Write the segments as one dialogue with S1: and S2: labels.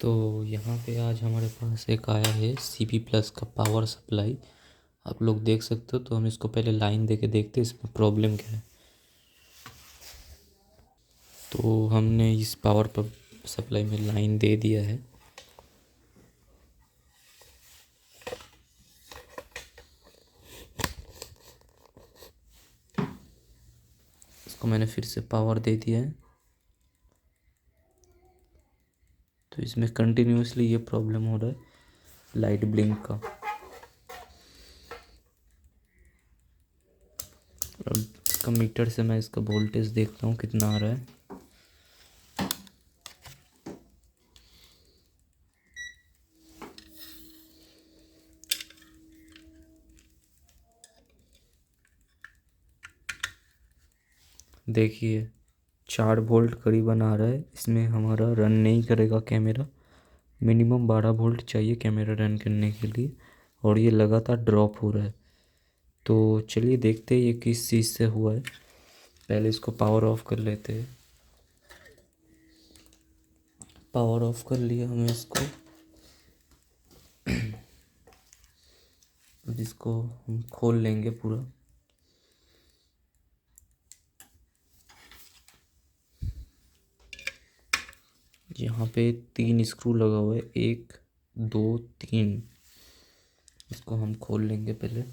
S1: तो यहाँ पे आज हमारे पास एक आया है CP प्लस का पावर सप्लाई। आप लोग देख सकते हो। तो हम इसको पहले लाइन दे के देखते हैं इसमें प्रॉब्लम क्या है। तो हमने इस पावर सप्लाई में लाइन दे दिया है। इसको मैंने फिर से पावर दे दिया है। तो इसमें कंटिन्यूसली ये प्रॉब्लम हो रहा है लाइट ब्लिंक का। अब इसका मीटर से मैं इसका वोल्टेज देखता हूँ कितना आ रहा है। देखिए 4 वोल्ट करीबन आ रहा है। इसमें हमारा रन नहीं करेगा कैमरा। मिनिमम 12 वोल्ट चाहिए कैमरा रन करने के लिए, और ये लगातार ड्रॉप हो रहा है। तो चलिए देखते हैं ये किस चीज़ से हुआ है। पहले इसको पावर ऑफ कर लेते हैं। पावर ऑफ कर लिया हमें इसको। अब इसको हम खोल लेंगे पूरा। यहाँ पे 3 स्क्रू लगा हुआ है, 1 2 3। इसको हम खोल लेंगे पहले।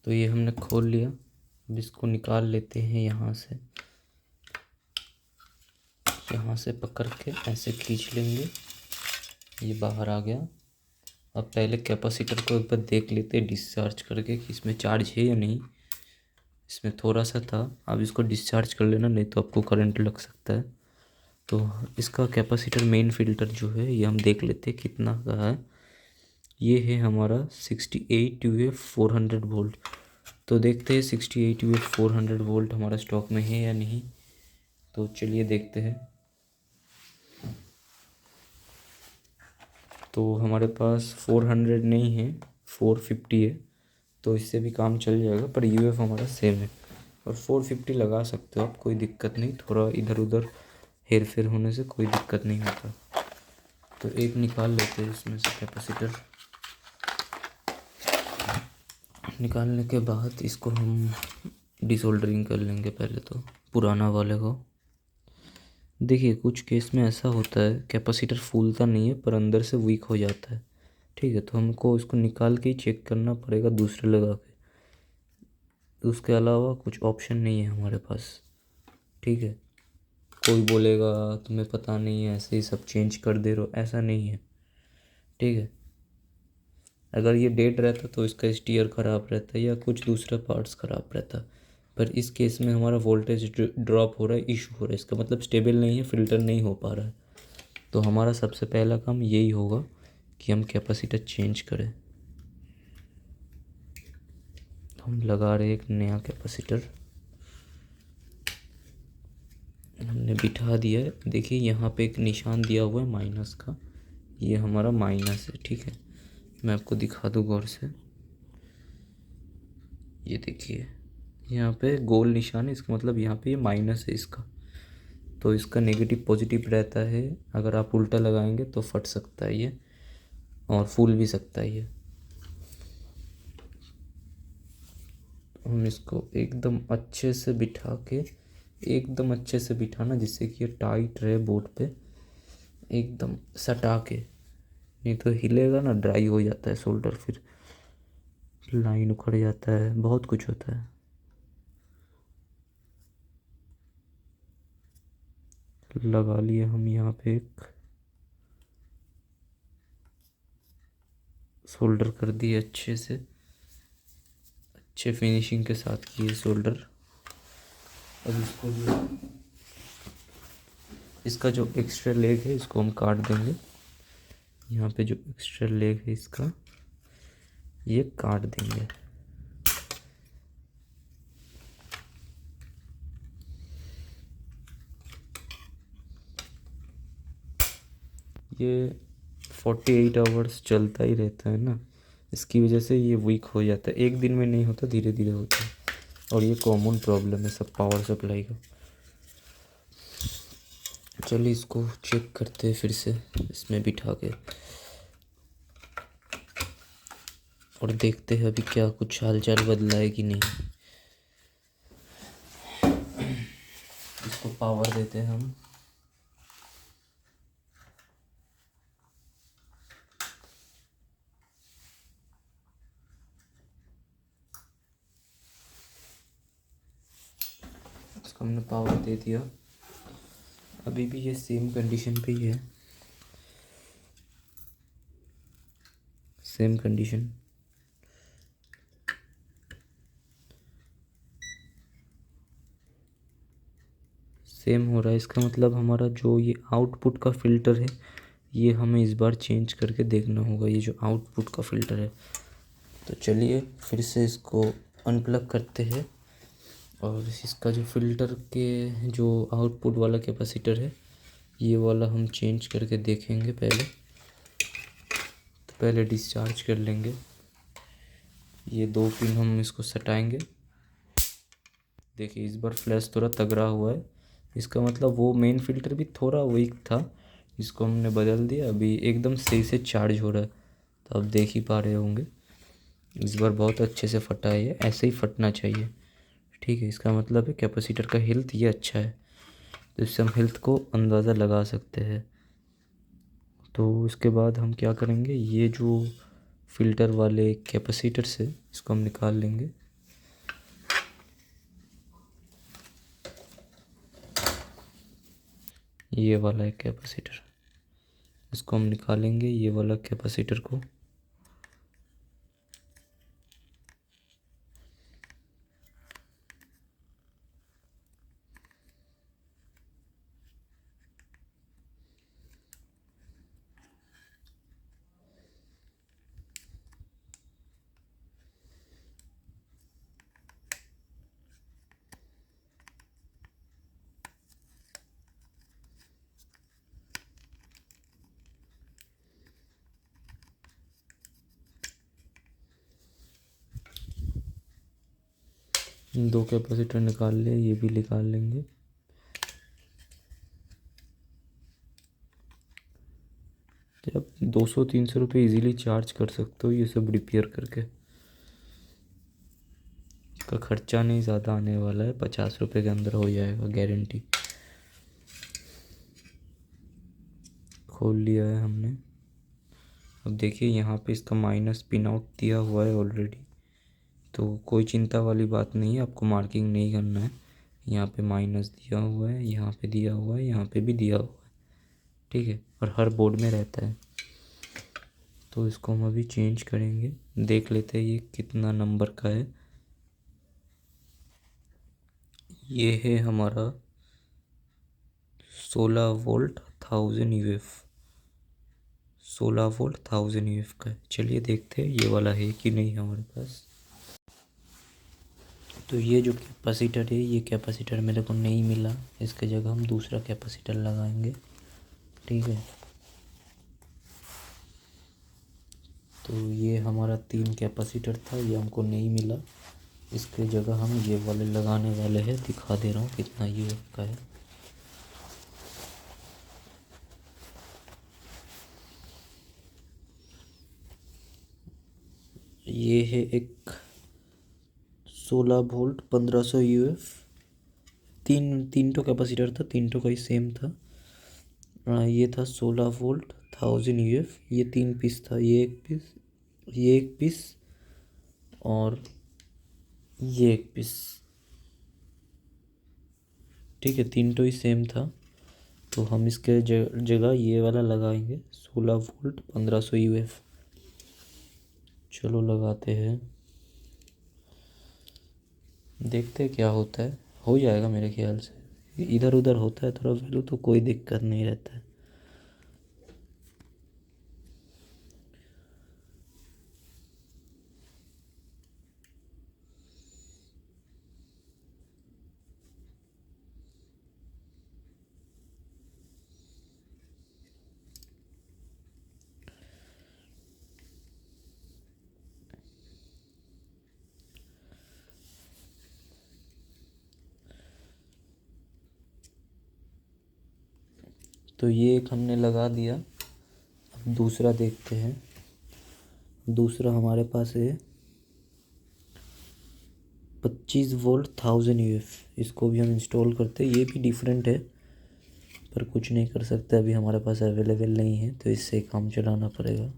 S1: तो ये हमने खोल लिया। अब इसको निकाल लेते हैं यहाँ से पकड़ के ऐसे खींच लेंगे। ये बाहर आ गया। अब पहले कैपेसिटर को एक बार देख लेते हैं डिस्चार्ज करके कि इसमें चार्ज है या नहीं। इसमें थोड़ा सा था। अब इसको डिस्चार्ज कर लेना, नहीं तो आपको करंट लग सकता है। तो इसका कैपेसिटर मेन फ़िल्टर जो है ये हम देख लेते हैं कितना का है। ये है हमारा 68 UF 400 वोल्ट। तो देखते हैं 68 UF 400 वोल्ट हमारा स्टॉक में है या नहीं। तो चलिए देखते हैं। तो हमारे पास 400 नहीं है, 450 है। तो इससे भी काम चल जाएगा, पर UF हमारा सेम है। और 450 लगा सकते हो आप, कोई दिक्कत नहीं। थोड़ा इधर उधर हेर फेर होने से कोई दिक्कत नहीं होता। तो एक निकाल लेते हैं इसमें से कैपेसिटर। निकालने के बाद इसको हम डिसोल्डरिंग कर लेंगे पहले तो पुराना वाले को। देखिए कुछ केस में ऐसा होता है कैपेसिटर फूलता नहीं है पर अंदर से वीक हो जाता है। ठीक है, तो हमको इसको निकाल के ही चेक करना पड़ेगा दूसरे लगा के। तो उसके अलावा कुछ ऑप्शन नहीं है हमारे पास। ठीक है, कोई बोलेगा तुम्हें पता नहीं है, ऐसे ही सब चेंज कर दे रहे हो, ऐसा नहीं है। ठीक है, अगर ये डेड रहता तो इसका स्टीयर ख़राब रहता या कुछ दूसरा पार्ट्स ख़राब रहता। पर इस केस में हमारा वोल्टेज ड्रॉप हो रहा है, इशू हो रहा है, इसका मतलब स्टेबल नहीं है, फ़िल्टर नहीं हो पा रहा है। तो हमारा सबसे पहला काम यही होगा कि हम कैपेसिटर चेंज करें। हम लगा रहे एक नया कैपेसिटर, हमने बिठा दिया है। देखिए यहाँ पे एक निशान दिया हुआ है माइनस का, ये हमारा माइनस है। ठीक है, मैं आपको दिखा दूँ गौर से। ये देखिए यहाँ पे गोल निशान है, इसका मतलब यहाँ पे ये माइनस है इसका। तो इसका नेगेटिव पॉजिटिव रहता है। अगर आप उल्टा लगाएंगे तो फट सकता है ये, और फूल भी सकता है ये। हम इसको एकदम अच्छे से बिठा के, एकदम अच्छे से बिठाना जिससे कि ये टाइट रहे बोर्ड पे, एकदम सटा के। नहीं तो हिलेगा ना, ड्राई हो जाता है शोल्डर, फिर लाइन उखड़ जाता है, बहुत कुछ होता है। लगा लिए हम यहाँ पे एक, शोल्डर कर दिए अच्छे से, अच्छे फिनिशिंग के साथ किए शोल्डर। अब इसका जो एक्स्ट्रा लेग है इसको हम काट देंगे। यहाँ पे जो एक्स्ट्रा लेग है इसका, ये काट देंगे। ये 48 आवर्स चलता ही रहता है ना, इसकी वजह से ये वीक हो जाता है। एक दिन में नहीं होता, धीरे धीरे होता है, और ये कॉमन प्रॉब्लम है सब पावर सप्लाई का। चलिए इसको चेक करते हैं फिर से इसमें बिठा के, और देखते हैं अभी क्या कुछ हाल चाल बदला है कि नहीं। इसको पावर देते हैं हम। इसको हमने पावर दे दिया। अभी भी ये सेम कंडीशन पे ही है, सेम कंडीशन। सेम हो रहा है, इसका मतलब हमारा जो ये आउटपुट का फ़िल्टर है ये हमें इस बार चेंज करके देखना होगा, ये जो आउटपुट का फ़िल्टर है। तो चलिए फिर से इसको अनप्लग करते हैं, और इसका जो फ़िल्टर के जो आउटपुट वाला कैपेसिटर है ये वाला हम चेंज करके देखेंगे पहले। तो पहले डिस्चार्ज कर लेंगे, ये 2 पिन हम इसको सटाएंगे। देखिए इस बार फ्लैश थोड़ा तगड़ा हुआ है, इसका मतलब वो मेन फ़िल्टर भी थोड़ा वीक था, इसको हमने बदल दिया, अभी एकदम सही से चार्ज हो रहा है। तो आप देख ही पा रहे होंगे इस बार बहुत अच्छे से फटा है, ये ऐसे ही फटना चाहिए। ठीक है, इसका मतलब है कैपेसिटर का हेल्थ ये अच्छा है, तो इससे हम हेल्थ को अंदाज़ा लगा सकते हैं। तो इसके बाद हम क्या करेंगे, ये जो फ़िल्टर वाले कैपेसिटर से इसको हम निकाल लेंगे। ये वाला है कैपेसिटर, इसको हम निकालेंगे, ये वाला कैपेसिटर को। दो कैपेसिटर निकाल ले, ये भी निकाल लेंगे। आप 200-300 रुपये ईज़िली चार्ज कर सकते हो ये सब रिपेयर करके। इसका खर्चा नहीं ज़्यादा आने वाला है, 50 रुपये के अंदर हो जाएगा, गारंटी। खोल लिया है हमने। अब देखिए यहाँ पे इसका माइनस पिन आउट दिया हुआ है ऑलरेडी, तो कोई चिंता वाली बात नहीं है, आपको मार्किंग नहीं करना है। यहाँ पे माइनस दिया हुआ है, यहाँ पे दिया हुआ है, यहाँ पे भी दिया हुआ है। ठीक है, और हर बोर्ड में रहता है। तो इसको हम अभी चेंज करेंगे, देख लेते हैं ये कितना नंबर का है। ये है हमारा 16 वोल्ट 1000 यूएफ, 16 वोल्ट 1000 यूएफ का है। चलिए देखते हैं ये वाला है कि नहीं हमारे पास। तो ये जो कैपेसिटर है, ये कैपेसिटर मेरे को नहीं मिला, इसके जगह हम दूसरा कैपेसिटर लगाएंगे। ठीक है, तो ये हमारा 3 कैपेसिटर था, ये हमको नहीं मिला, इसके जगह हम ये वाले लगाने वाले हैं। दिखा दे रहा हूँ कितना ये का है। ये है एक 16 वोल्ट 1500 यूएफ, तीन तो कैपेसिटर था, तीन तो का ही सेम था। ये था 16 वोल्ट 1000 यूएफ, ये 3 पीस था, ये एक पीस, ये एक पीस, और ये एक पीस। ठीक है, तीन तो ही सेम था, तो हम इसके जगह ये वाला लगाएंगे 16 वोल्ट 1500 यूएफ। चलो लगाते हैं, देखते हैं क्या होता है। हो जाएगा मेरे ख्याल से, इधर उधर होता है थोड़ा वैल्यू तो कोई दिक्कत नहीं रहता है। तो ये एक हमने लगा दिया। अब दूसरा देखते हैं। दूसरा हमारे पास है 25 वोल्ट 1000 यूएफ। इसको भी हम इंस्टॉल करते हैं। ये भी डिफरेंट है, पर कुछ नहीं कर सकते, अभी हमारे पास अवेलेबल नहीं है, तो इससे काम चलाना पड़ेगा।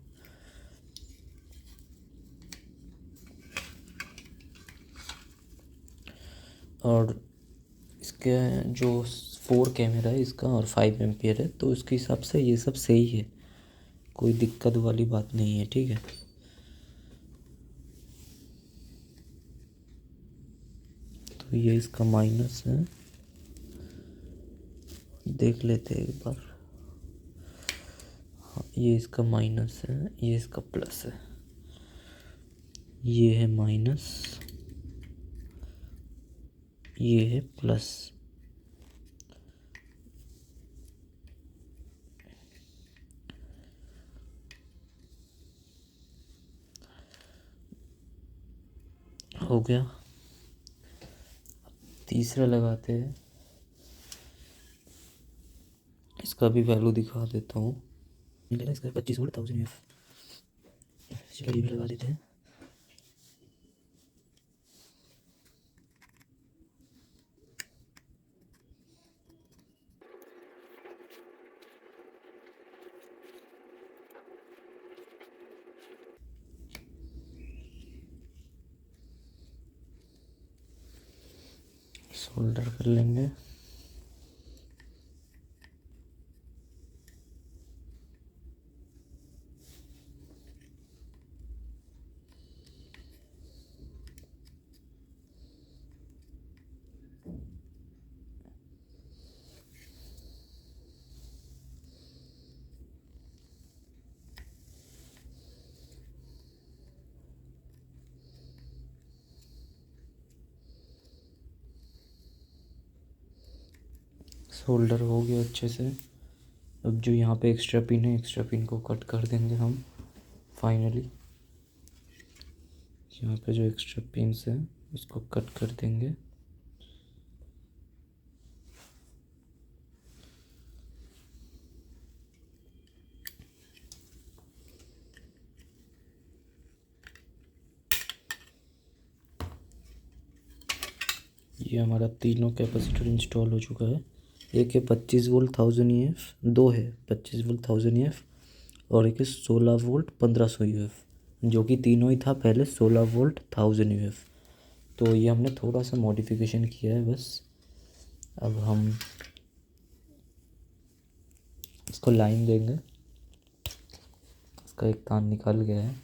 S1: और इसके जो 4 कैमरा है इसका और 5 एम्पियर है, तो उसके हिसाब से ये सब सही है, कोई दिक्कत वाली बात नहीं है। ठीक है, तो ये इसका माइनस है, देख लेते हैं एक बार। हाँ, ये इसका माइनस है, ये इसका प्लस है। ये है माइनस, ये है प्लस। हो गया। तीसरा लगाते हैं। इसका भी वैल्यू दिखा देता हूँ। इसका 25 वोल्ट 1000 एफ। चलो ये भी लगा देते हैं। सोल्डर कर लेंगे। सोल्डर हो गया अच्छे से। अब जो यहाँ पे एक्स्ट्रा पिन है, एक्स्ट्रा पिन को कट कर देंगे हम फाइनली। यहाँ पे जो एक्स्ट्रा पिन्स है उसको कट कर देंगे। ये हमारा तीनों कैपेसिटर इंस्टॉल हो चुका है। एक है 25 वोल्ट 1000 यूएफ, दो है 25 वोल्ट 1000 यूएफ और एक है 16 वोल्ट 1500 यूएफ, जो कि तीनों ही था पहले 16 वोल्ट 1000 यूएफ। तो ये हमने थोड़ा सा मॉडिफिकेशन किया है बस। अब हम इसको लाइन देंगे। इसका एक तार निकल गया है।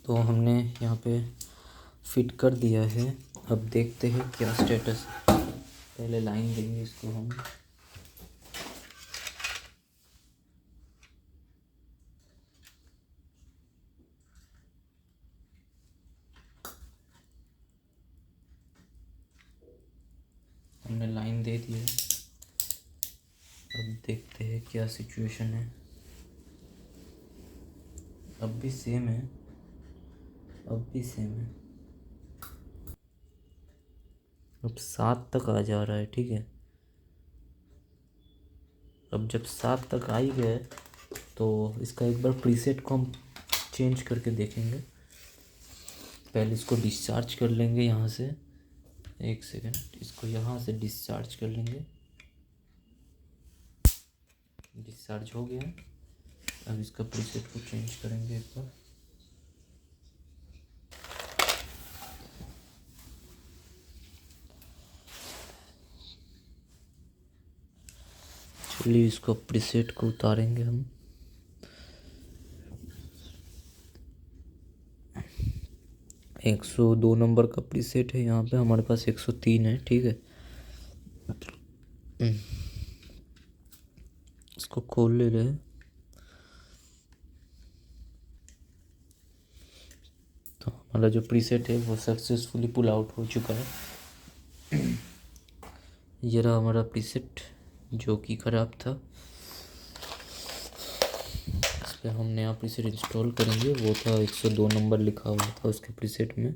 S1: तो हमने यहाँ पे फिट कर दिया है। अब देखते हैं क्या स्टेटस। पहले लाइन देंगे इसको हम। हमने लाइन दे दी है। अब देखते हैं क्या सिचुएशन है। अब भी सेम है, अब भी सेम है। अब 7 तक आ जा रहा है। ठीक है, अब जब 7 तक आ ही गए तो इसका एक बार प्रीसेट को हम चेंज करके देखेंगे। पहले इसको डिस्चार्ज कर लेंगे यहाँ से। एक सेकेंड, इसको यहाँ से डिस्चार्ज कर लेंगे। डिस्चार्ज हो गया। अब इसका प्रीसेट को चेंज करेंगे एक बार। चलिए इसको प्रीसेट को उतारेंगे हम। एक 102 नंबर का प्रीसेट है यहाँ पे, हमारे पास 103 है। ठीक है, इसको खोल ले रहे हैं। तो हमारा जो प्रीसेट है वो सक्सेसफुली पुल आउट हो चुका है। ये रहा हमारा प्रीसेट जो कि ख़राब था। इस पर हम नया प्रीसेट इंस्टॉल करेंगे। वो था 102 नंबर लिखा हुआ था उसके प्रीसेट में,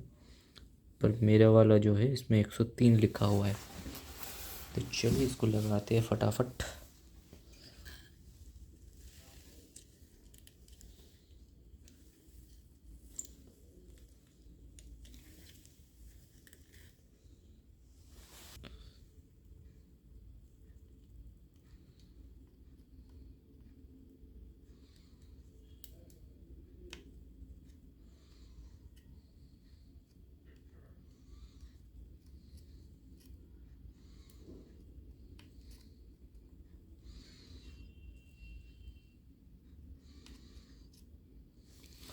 S1: पर मेरा वाला जो है इसमें 103 लिखा हुआ है। तो चलिए इसको लगाते हैं फटाफट।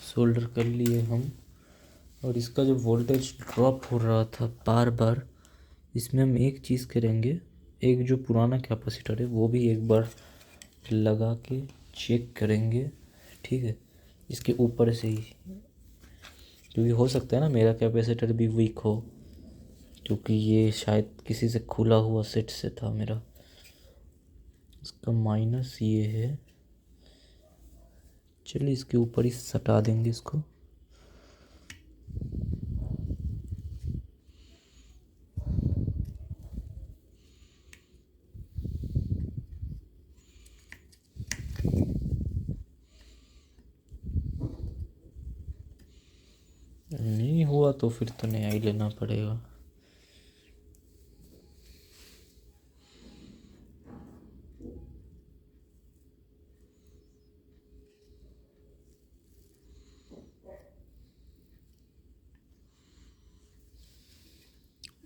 S1: सोल्डर कर लिए हम। और इसका जो वोल्टेज ड्रॉप हो रहा था बार बार, इसमें हम एक चीज़ करेंगे, एक जो पुराना कैपेसिटर है वो भी एक बार लगा के चेक करेंगे, ठीक है, इसके ऊपर से ही। क्योंकि हो सकता है ना मेरा कैपेसिटर भी वीक हो, क्योंकि ये शायद किसी से खुला हुआ सेट से था मेरा। इसका माइनस ये है। चलिए इसके ऊपर ही सटा देंगे इसको। नहीं हुआ तो फिर तो नया ही लेना पड़ेगा।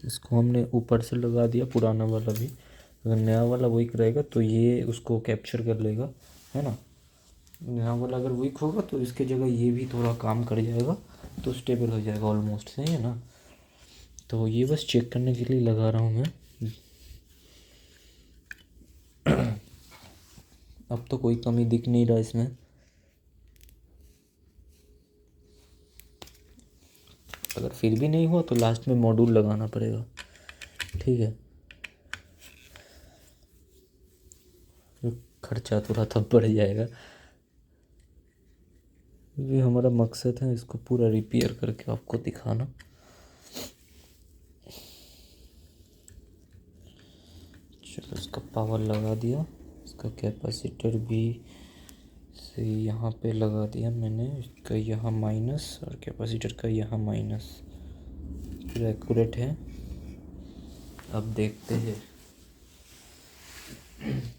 S1: इसको हमने ऊपर से लगा दिया, पुराना वाला भी। अगर नया वाला वीक रहेगा तो ये उसको कैप्चर कर लेगा, है ना। नया वाला अगर वीक होगा तो इसके जगह ये भी थोड़ा काम कर जाएगा, तो स्टेबल हो जाएगा ऑलमोस्ट, सही है ना। तो ये बस चेक करने के लिए लगा रहा हूँ मैं। अब तो कोई कमी दिख नहीं रहा इसमें। अगर फिर भी नहीं हुआ तो लास्ट में मॉड्यूल लगाना पड़ेगा, ठीक है। खर्चा थोड़ा तब बढ़ जाएगा। ये हमारा मकसद है इसको पूरा रिपेयर करके आपको दिखाना। चलो इसका पावर लगा दिया, इसका कैपेसिटर भी से यहाँ पे लगा दिया मैंने, इसका यहाँ माइनस और कैपेसिटर का यहाँ माइनस, पूरा एक्यूरेट है। अब देखते हैं,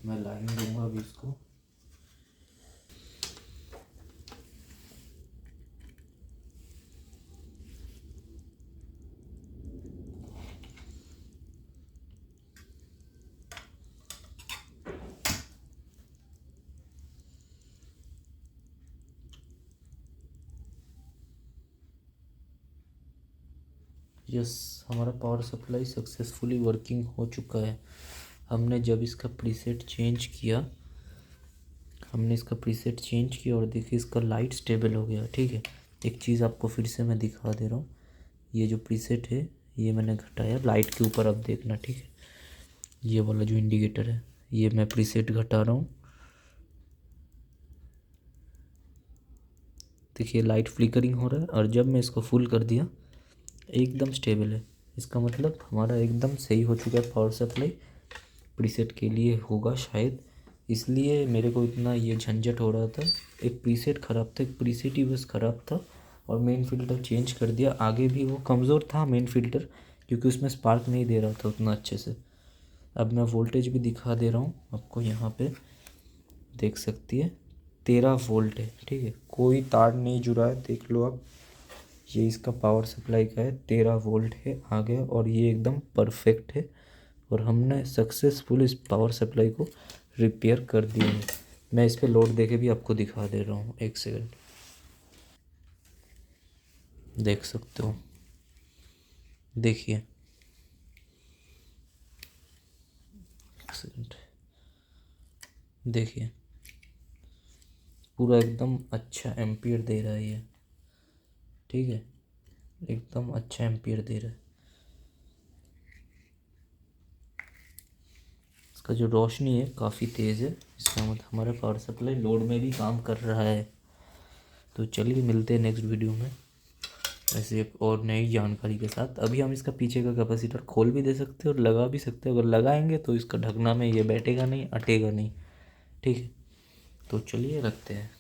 S1: मैं लाइन दूंगा अभी इसको। यस, हमारा पावर सप्लाई सक्सेसफुली वर्किंग हो चुका है। हमने जब इसका प्रीसेट चेंज किया, और देखिए इसका लाइट स्टेबल हो गया, ठीक है। एक चीज़ आपको फिर से मैं दिखा दे रहा हूँ। ये जो प्रीसेट है ये मैंने घटाया लाइट के ऊपर, अब देखना, ठीक है। ये वाला जो इंडिकेटर है ये मैं प्रीसेट घटा रहा हूँ। देखिए लाइट फ्लिकरिंग हो रहा है, और जब मैं इसको फुल कर दिया एकदम स्टेबल है। इसका मतलब हमारा एकदम सही हो चुका है पावर सप्लाई। प्रीसेट के लिए होगा शायद, इसलिए मेरे को इतना ये झंझट हो रहा था। एक प्रीसेट ख़राब था, एक प्रीसेट ही बस ख़राब था, और मेन फ़िल्टर चेंज कर दिया। आगे भी वो कमज़ोर था मेन फ़िल्टर, क्योंकि उसमें स्पार्क नहीं दे रहा था उतना अच्छे से। अब मैं वोल्टेज भी दिखा दे रहा हूँ आपको, यहाँ पे देख सकती है 13 वोल्ट है, ठीक है। कोई तार नहीं जुड़ा है, देख लो आप। ये इसका पावर सप्लाई का है, 13 वोल्ट है आगे, और ये एकदम परफेक्ट है। और हमने सक्सेसफुल इस पावर सप्लाई को रिपेयर कर दिया है। मैं इस पे लोड देके भी आपको दिखा दे रहा हूँ, एक सेकंड। देख सकते हो, देखिए, एक सेकंड, देखिए पूरा एकदम अच्छा एम्पियर दे रहा है ये, ठीक है। एकदम अच्छा एम्पियर दे रहा है। इसका जो रोशनी है काफ़ी तेज़ है, इसका मतलब हमारा पावर सप्लाई लोड में भी काम कर रहा है। तो चलिए मिलते हैं नेक्स्ट वीडियो में ऐसे एक और नई जानकारी के साथ। अभी हम इसका पीछे का कैपेसिटर खोल भी दे सकते हैं और लगा भी सकते हैं। अगर लगाएंगे तो इसका ढकना में ये बैठेगा नहीं, अटेगा नहीं। ठीक है, तो चलिए रखते हैं।